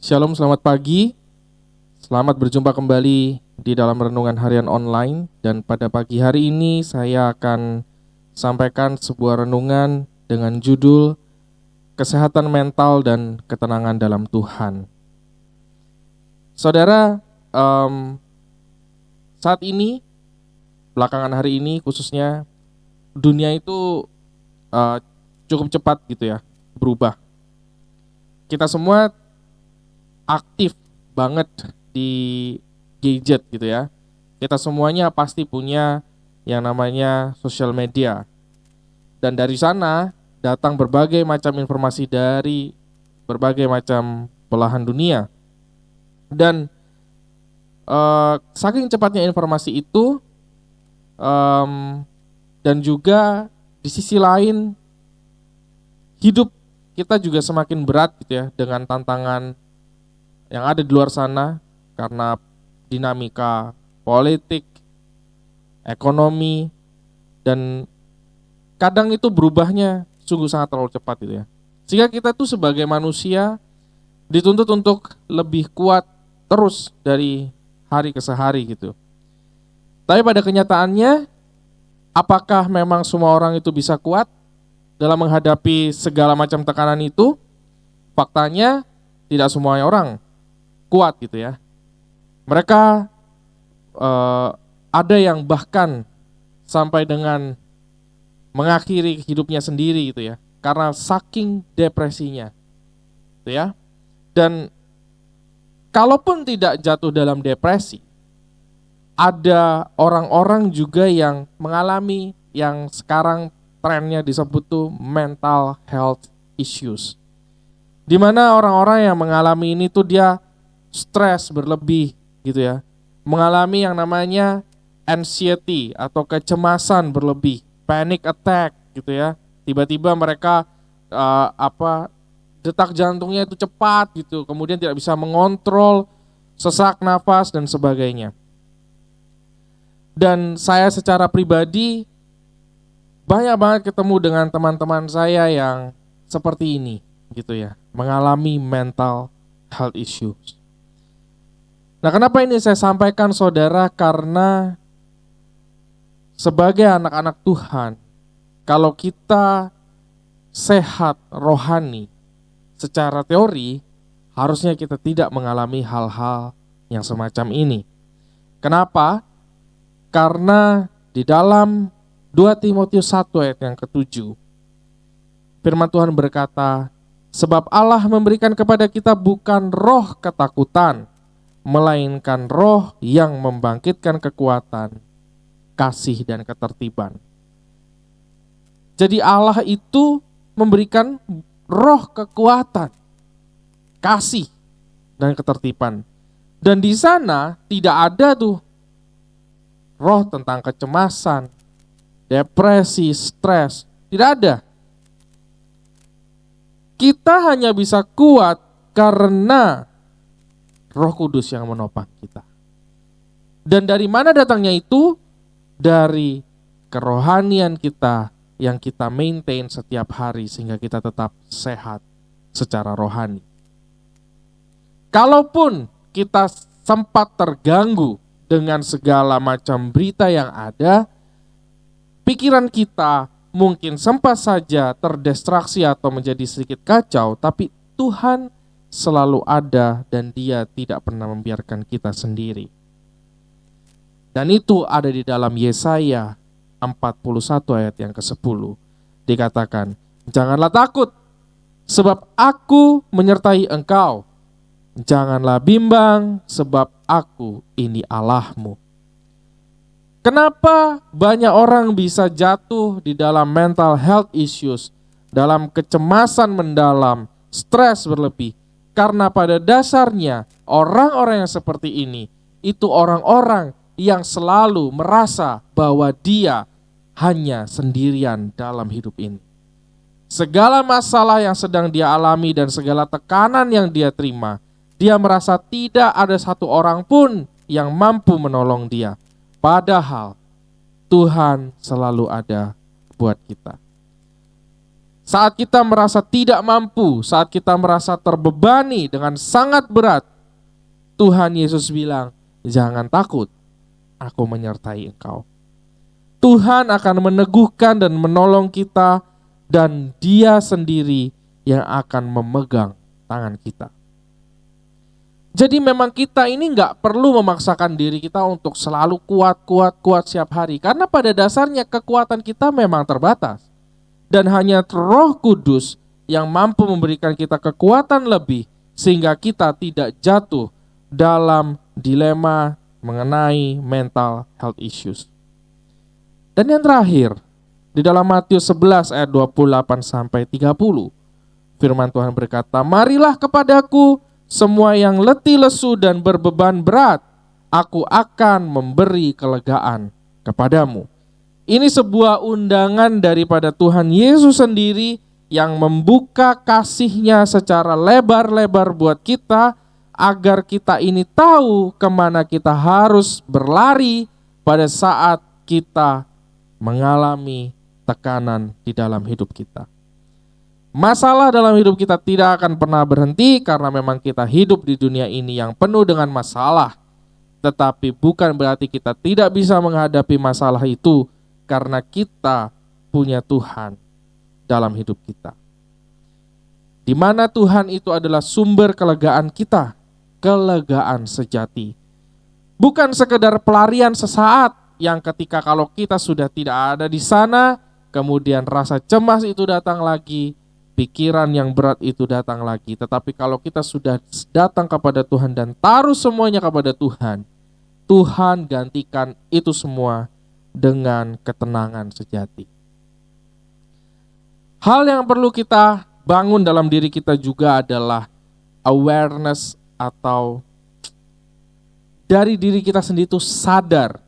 Shalom, selamat pagi. Selamat berjumpa kembali di dalam renungan harian online. Dan pada pagi hari ini saya akan sampaikan sebuah renungan dengan judul Kesehatan Mental dan Ketenangan dalam Tuhan. Saudara, saat ini, belakangan hari ini khususnya, dunia itu cukup cepat gitu ya, berubah. Kita semua aktif banget di gadget gitu ya. Kita semuanya pasti punya yang namanya sosial media. Dan dari sana datang berbagai macam informasi dari berbagai macam belahan dunia. Dan saking cepatnya informasi itu, dan juga di sisi lain hidup kita juga semakin berat gitu ya, dengan tantangan yang ada di luar sana karena dinamika politik, ekonomi, dan kadang itu berubahnya sungguh sangat terlalu cepat gitu ya. Sehingga kita tuh sebagai manusia dituntut untuk lebih kuat terus dari hari ke hari gitu. Tapi pada kenyataannya, apakah memang semua orang itu bisa kuat dalam menghadapi segala macam tekanan itu? Faktanya tidak semua orang kuat gitu ya. Mereka ada yang bahkan sampai dengan mengakhiri hidupnya sendiri gitu ya, karena saking depresinya gitu ya. Dan kalaupun tidak jatuh dalam depresi, ada orang-orang juga yang mengalami yang sekarang trennya disebut tuh mental health issues, di mana orang-orang yang mengalami ini tuh dia stres berlebih gitu ya, mengalami yang namanya anxiety atau kecemasan berlebih, panic attack gitu ya. Tiba-tiba mereka detak jantungnya itu cepat gitu, kemudian tidak bisa mengontrol, sesak nafas dan sebagainya. Dan saya secara pribadi banyak banget ketemu dengan teman-teman saya yang seperti ini gitu ya, mengalami mental health issues. Nah, kenapa ini saya sampaikan saudara? Karena sebagai anak-anak Tuhan, kalau kita sehat rohani secara teori, harusnya kita tidak mengalami hal-hal yang semacam ini. Kenapa? Karena di dalam 2 Timotius 1 ayat yang ke-7, firman Tuhan berkata, sebab Allah memberikan kepada kita bukan roh ketakutan, melainkan roh yang membangkitkan kekuatan, kasih dan ketertiban. Jadi Allah itu memberikan roh kekuatan, kasih dan ketertiban. Dan di sana tidak ada tuh roh tentang kecemasan, depresi, stres, tidak ada. Kita hanya bisa kuat karena Roh Kudus yang menopang kita. Dan dari mana datangnya itu? Dari kerohanian kita yang kita maintain setiap hari sehingga kita tetap sehat secara rohani. Kalaupun kita sempat terganggu dengan segala macam berita yang ada, pikiran kita mungkin sempat saja terdistraksi atau menjadi sedikit kacau, tapi Tuhan selalu ada dan Dia tidak pernah membiarkan kita sendiri. Dan itu ada di dalam Yesaya 41 ayat yang ke-10. Dikatakan, janganlah takut, sebab aku menyertai engkau. Janganlah bimbang, sebab aku ini Allahmu. Kenapa banyak orang bisa jatuh di dalam mental health issues, dalam kecemasan mendalam, stres berlebih? Karena pada dasarnya orang-orang yang seperti ini itu orang-orang yang selalu merasa bahwa dia hanya sendirian dalam hidup ini. Segala masalah yang sedang dia alami dan segala tekanan yang dia terima, dia merasa tidak ada satu orang pun yang mampu menolong dia. Padahal Tuhan selalu ada buat kita. Saat kita merasa tidak mampu, saat kita merasa terbebani dengan sangat berat, Tuhan Yesus bilang, jangan takut, aku menyertai engkau. Tuhan akan meneguhkan dan menolong kita, dan Dia sendiri yang akan memegang tangan kita. Jadi memang kita ini gak perlu memaksakan diri kita untuk selalu kuat setiap hari. Karena pada dasarnya kekuatan kita memang terbatas. Dan hanya Roh Kudus yang mampu memberikan kita kekuatan lebih, sehingga kita tidak jatuh dalam dilema mengenai mental health issues. Dan yang terakhir, di dalam Matius 11 ayat 28 sampai 30, firman Tuhan berkata, marilah kepadaku semua yang letih lesu dan berbeban berat, aku akan memberi kelegaan kepadamu. Ini sebuah undangan daripada Tuhan Yesus sendiri yang membuka kasih-Nya secara lebar-lebar buat kita, agar kita ini tahu kemana kita harus berlari pada saat kita mengalami tekanan di dalam hidup kita. Masalah dalam hidup kita tidak akan pernah berhenti karena memang kita hidup di dunia ini yang penuh dengan masalah. Tetapi bukan berarti kita tidak bisa menghadapi masalah itu karena kita punya Tuhan dalam hidup kita. Di mana Tuhan itu adalah sumber kelegaan kita, kelegaan sejati. Bukan sekedar pelarian sesaat yang ketika kalau kita sudah tidak ada di sana, kemudian rasa cemas itu datang lagi, pikiran yang berat itu datang lagi. Tetapi kalau kita sudah datang kepada Tuhan dan taruh semuanya kepada Tuhan, Tuhan gantikan itu semua dengan ketenangan sejati. Hal yang perlu kita bangun dalam diri kita juga adalah awareness, atau dari diri kita sendiri itu sadar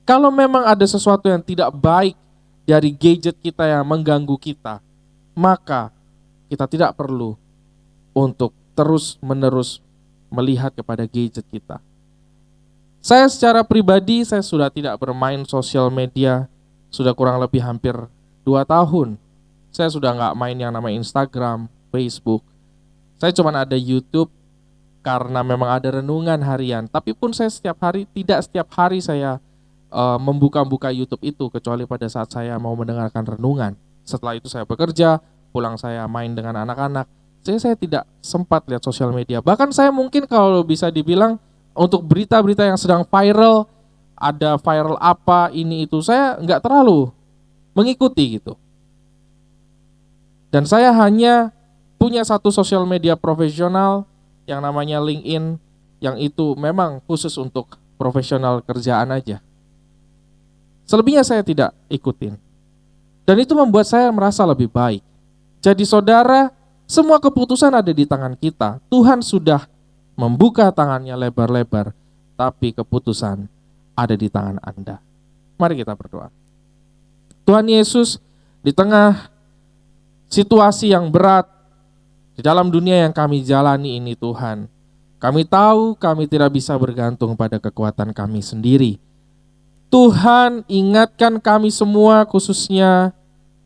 kalau memang ada sesuatu yang tidak baik dari gadget kita yang mengganggu kita, maka kita tidak perlu untuk terus-menerus melihat kepada gadget kita. Saya secara pribadi, saya sudah tidak bermain sosial media, sudah kurang lebih hampir 2 tahun. Saya sudah gak main yang namanya Instagram, Facebook. Saya cuma ada YouTube karena memang ada renungan harian. Tapi pun saya tidak setiap hari saya membuka-buka YouTube itu, kecuali pada saat saya mau mendengarkan renungan. Setelah itu saya bekerja, pulang saya main dengan anak-anak. Jadi saya tidak sempat lihat sosial media. Bahkan saya mungkin kalau bisa dibilang untuk berita-berita yang sedang viral, ada viral apa, ini itu, saya nggak terlalu mengikuti gitu. Dan saya hanya punya satu sosial media profesional yang namanya LinkedIn, yang itu memang khusus untuk profesional kerjaan aja. Selebihnya saya tidak ikutin. Dan itu membuat saya merasa lebih baik. Jadi saudara, semua keputusan ada di tangan kita. Tuhan sudah membuka tangannya lebar-lebar, tapi keputusan ada di tangan Anda. Mari kita berdoa. Tuhan Yesus, di tengah situasi yang berat di dalam dunia yang kami jalani ini Tuhan, kami tahu kami tidak bisa bergantung pada kekuatan kami sendiri. Tuhan, ingatkan kami semua, khususnya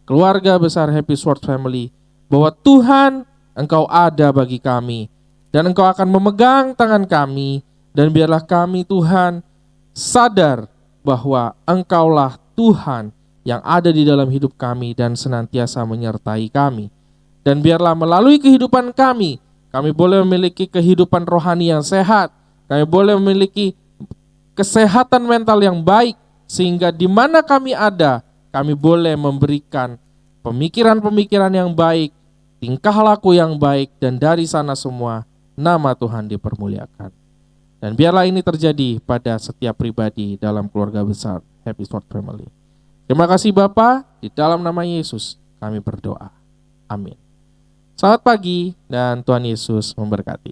keluarga besar Happy Sword Family, bahwa Tuhan, Engkau ada bagi kami, dan Engkau akan memegang tangan kami, dan biarlah kami Tuhan sadar bahwa Engkaulah Tuhan yang ada di dalam hidup kami dan senantiasa menyertai kami. Dan biarlah melalui kehidupan kami boleh memiliki kehidupan rohani yang sehat, kami boleh memiliki kesehatan mental yang baik, sehingga di mana kami ada, kami boleh memberikan pemikiran-pemikiran yang baik, tingkah laku yang baik, dan dari sana semua nama Tuhan dipermuliakan. Dan biarlah ini terjadi pada setiap pribadi dalam keluarga besar Happy Sword Family. Terima kasih Bapa, di dalam nama Yesus kami berdoa. Amin. Selamat pagi dan Tuhan Yesus memberkati.